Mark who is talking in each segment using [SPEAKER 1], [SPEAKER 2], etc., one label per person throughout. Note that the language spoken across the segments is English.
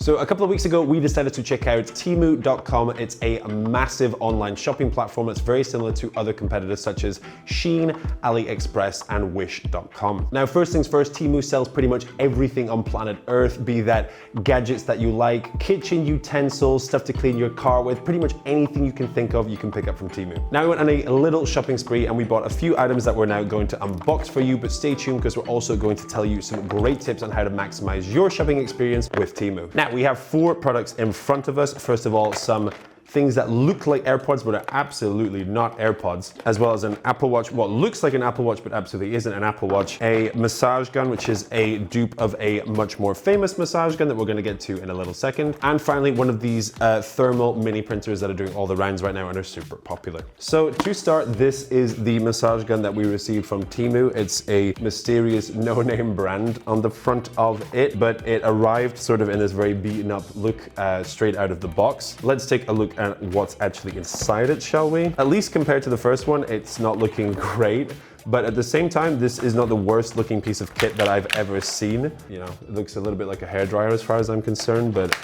[SPEAKER 1] So a couple of weeks ago, we decided to check out TEMU.com. It's a massive online shopping platform that's very similar to other competitors such as SHEIN, AliExpress, and Wish.com. Now, first things first, TEMU sells pretty much everything on planet Earth, be that gadgets that you like, kitchen utensils, stuff to clean your car with, pretty much anything you can think of, you can pick up from TEMU. Now, we went on a little shopping spree and we bought a few items that we're now going to unbox for you, but stay tuned because we're also going to tell you some great tips on how to maximize your shopping experience with TEMU. Now, we have 4 products in front of us. First of all, some things that look like AirPods but are absolutely not AirPods, as well as an Apple Watch, what looks like an Apple Watch but absolutely isn't an Apple Watch, a massage gun, which is a dupe of a much more famous massage gun that we're going to get to in a little second, and finally one of these thermal mini printers that are doing all the rounds right now and are super popular. So to start, this is the massage gun that we received from TEMU. It's a mysterious no-name brand on the front of it, but it arrived sort of in this very beaten up look straight out of the box. Let's take a look at what's actually inside it, shall we? At least compared to the first one, it's not looking great, but at the same time, this is not the worst looking piece of kit that I've ever seen. You know, it looks a little bit like a hairdryer as far as I'm concerned, but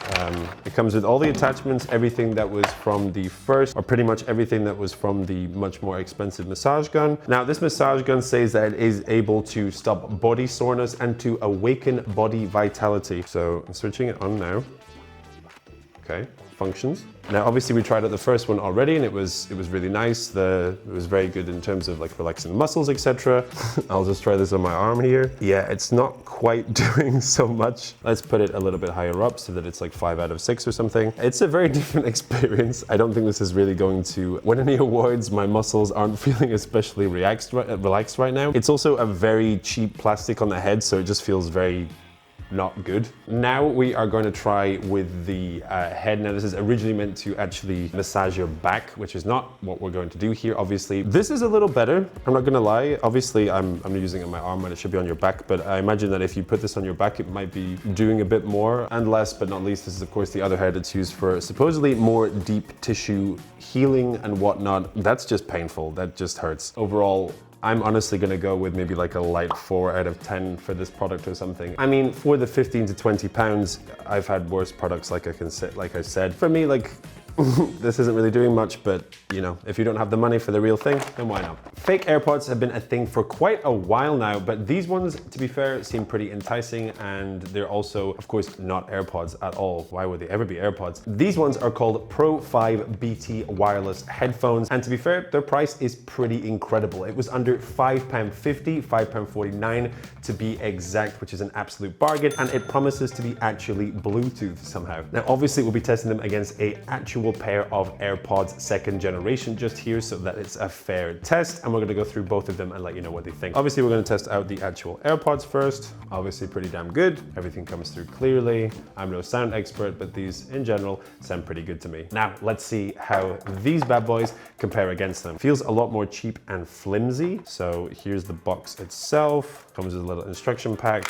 [SPEAKER 1] it comes with all the attachments, everything that was from the first, or pretty much everything that was from the much more expensive massage gun. Now, this massage gun says that it is able to stop body soreness and to awaken body vitality. So I'm switching it on now. Okay, functions. Now, obviously we tried out the first one already and it was really nice. It was very good in terms of like relaxing the muscles, etc. I'll just try this on my arm here. Yeah, it's not quite doing so much. Let's put it a little bit higher up so that it's like 5 out of 6 or something. It's a very different experience. I don't think this is really going to win any awards. My muscles aren't feeling especially relaxed right now. It's also a very cheap plastic on the head, so it just feels very not good. Now we are going to try with the head. Now this is originally meant to actually massage your back, which is not what we're going to do here, obviously. This is a little better, I'm not gonna lie. Obviously I'm using it on my arm and it should be on your back, but I imagine that if you put this on your back, it might be doing a bit more. And last but not least, this is of course the other head. It's used for supposedly more deep tissue healing and whatnot. That's just painful, that just hurts. Overall, I'm honestly gonna go with maybe like a light 4 out of 10 for this product or something. I mean, for the 15 to 20 pounds, I've had worse products like I said. For me, like, this isn't really doing much, but you know, if you don't have the money for the real thing, then why not? Fake AirPods have been a thing for quite a while now, but these ones, to be fair, seem pretty enticing, and they're also, of course, not AirPods at all. Why would they ever be AirPods? These ones are called Pro 5 BT wireless headphones, and to be fair, their price is pretty incredible. It was under £5.50, £5.49 to be exact, which is an absolute bargain, and it promises to be actually Bluetooth somehow. Now, obviously, we'll be testing them against a actual pair of AirPods 2nd generation just here so that it's a fair test, and we're gonna go through both of them and let you know what they think. Obviously, we're gonna test out the actual AirPods first. Obviously pretty damn good. Everything comes through clearly. I'm no sound expert, but these in general sound pretty good to me. Now, let's see how these bad boys compare against them. Feels a lot more cheap and flimsy. So here's the box itself. Comes with a little instruction pack,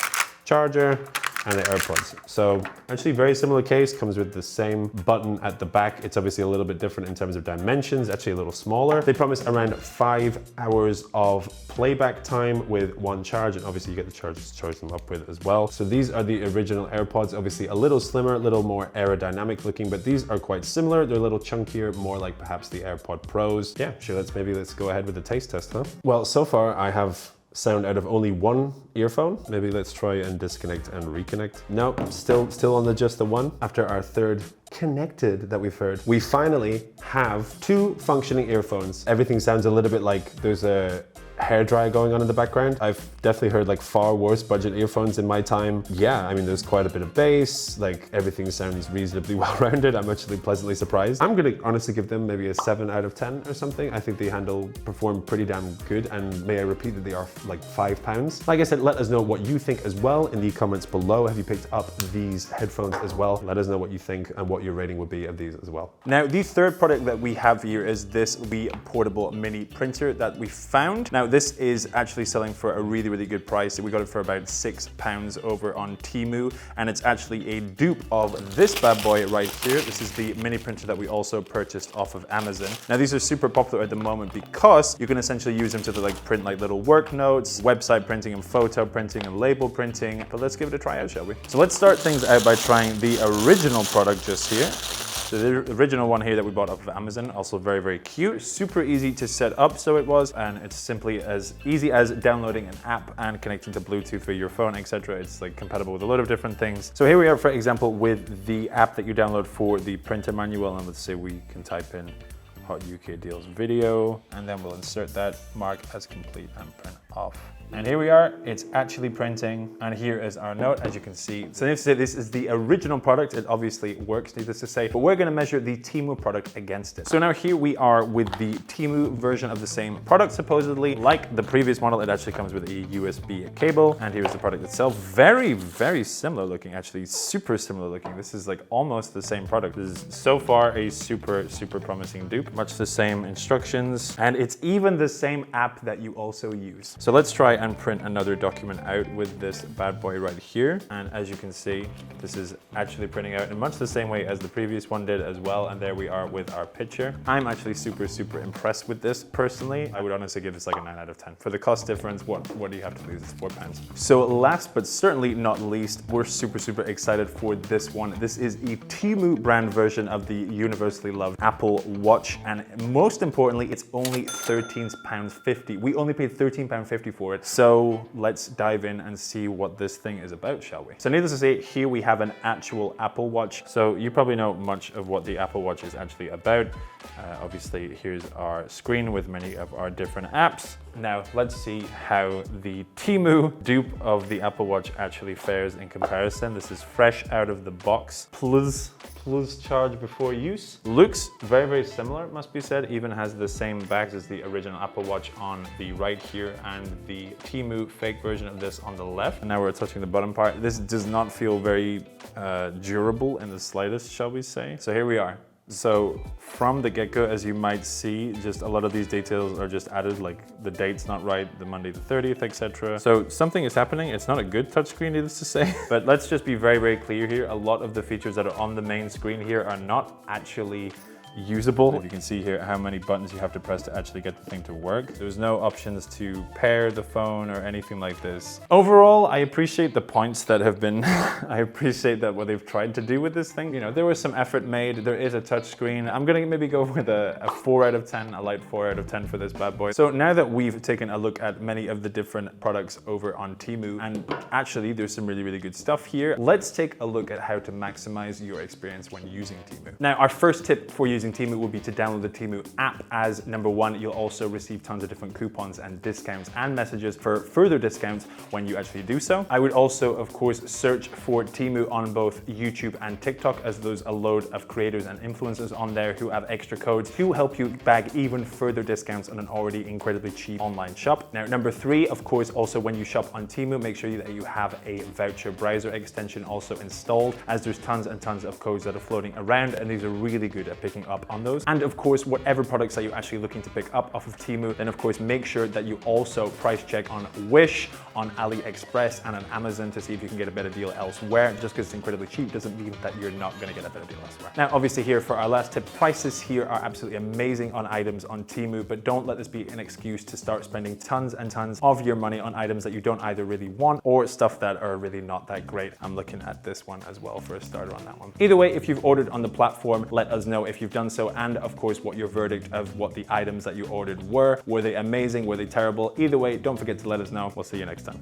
[SPEAKER 1] charger, and the AirPods. So actually very similar case, comes with the same button at the back. It's obviously a little bit different in terms of dimensions, actually a little smaller. They promise around 5 hours of playback time with 1 charge, and obviously you get the chargers to charge them up with as well. So these are the original AirPods, obviously a little slimmer, a little more aerodynamic looking, but these are quite similar. They're a little chunkier, more like perhaps the AirPod Pros. Yeah, sure, let's go ahead with the taste test, huh? Well, so far I have sound out of only 1 earphone. Maybe let's try and disconnect and reconnect. Nope, still on just the 1. After our 3rd connected that we've heard, we finally have 2 functioning earphones. Everything sounds a little bit like there's a hairdryer going on in the background. I've definitely heard like far worse budget earphones in my time. Yeah, I mean, there's quite a bit of bass, like everything sounds reasonably well-rounded. I'm actually pleasantly surprised. I'm gonna honestly give them maybe a 7 out of 10 or something. I think they perform pretty damn good, and may I repeat that they are like £5. Like I said, let us know what you think as well in the comments below. Have you picked up these headphones as well? Let us know what you think and what your rating would be of these as well. Now, the 3rd product that we have here is this wee portable mini printer that we found. Now,
[SPEAKER 2] this is actually selling for a really, really good price. We got it for about £6 over on TEMU, and it's actually a dupe of this bad boy right here. This is the mini printer that we also purchased off of Amazon. Now these are super popular at the moment because you can essentially use them to print like little work notes, website printing and photo printing and label printing. But let's give it a try out, shall we? So let's start things out by trying the original product just here. So the original one here that we bought off of Amazon, also very, very cute, super easy to set up, so it was, and it's simply as easy as downloading an app and connecting to Bluetooth for your phone, etc. It's like compatible with a lot of different things. So here we are, for example, with the app that you download for the printer manual, and let's say we can type in Hot UK Deals video, and then we'll insert that, mark as complete, and print off. And here we are, it's actually printing, and here is our note, as you can see. So needless to say, this is the original product. It obviously works, needless to say, but we're gonna measure the TEMU product against it. So now here we are with the TEMU version of the same product, supposedly. Like the previous model, it actually comes with a USB cable, and here's the product itself. Very, very similar looking, actually, super similar looking. This is like almost the same product. This is so far a super, super promising dupe. Much the same instructions, and it's even the same app that you also use. So let's try and print another document out with this bad boy right here. And as you can see, this is actually printing out in much the same way as the previous one did as well. And there we are with our picture. I'm actually super, super impressed with this personally. I would honestly give this like a 9 out of 10. For the cost difference, what do you have to lose? It's £4. So last but certainly not least, we're super, super excited for this one. This is a TEMU brand version of the universally loved Apple Watch. And most importantly, it's only £13.50. We only paid £13.50 for it. So let's dive in and see what this thing is about, shall we? So needless to say, here we have an actual Apple Watch. So you probably know much of what the Apple Watch is actually about. Obviously, here's our screen with many of our different apps. Now, let's see how the TEMU dupe of the Apple Watch actually fares in comparison. This is fresh out of the box. Plus charge before use. Looks very, very similar, it must be said. Even has the same bags as the original Apple Watch on the right here and the TEMU fake version of this on the left. And now we're touching the bottom part. This does not feel very durable in the slightest, shall we say. So here we are. So from the get-go, as you might see, just a lot of these details are just added, like the date's not right, the Monday the 30th, etc. So something is happening. It's not a good touchscreen, needless to say. But let's just be very, very clear here. A lot of the features that are on the main screen here are not actually usable. If you can see here how many buttons you have to press to actually get the thing to work. There's no options to pair the phone or anything like this. Overall, I appreciate the points that have been, I appreciate that what they've tried to do with this thing. You know, there was some effort made. There is a touch screen. I'm gonna maybe go with a 4 out of 10, a light 4 out of 10 for this bad boy. So now that we've taken a look at many of the different products over on TEMU, and actually there's some really, really good stuff here, let's take a look at how to maximize your experience when using TEMU. Now, our first tip for using TEMU will be to download the TEMU app, as number one, you'll also receive tons of different coupons and discounts and messages for further discounts when you actually do so. I would also, of course, search for TEMU on both YouTube and TikTok, as there's a load of creators and influencers on there who have extra codes to help you bag even further discounts on an already incredibly cheap online shop. Now, number three, of course, also when you shop on TEMU, make sure that you have a voucher browser extension also installed, as there's tons and tons of codes that are floating around, and these are really good at picking up on those. And of course, whatever products that you're actually looking to pick up off of TEMU, then of course make sure that you also price check on Wish, on AliExpress, and on Amazon to see if you can get a better deal elsewhere. Just because it's incredibly cheap doesn't mean that you're not going to get a better deal elsewhere. Now, obviously here for our last tip, prices here are absolutely amazing on items on TEMU, but don't let this be an excuse to start spending tons and tons of your money on items that you don't either really want or stuff that are really not that great. I'm looking at this one as well for a starter on that one. Either way, if you've ordered on the platform, let us know if you've done so, and of course what your verdict of what the items that you ordered were. Were they amazing? Were they terrible? Either way, don't forget to let us know. We'll see you next time.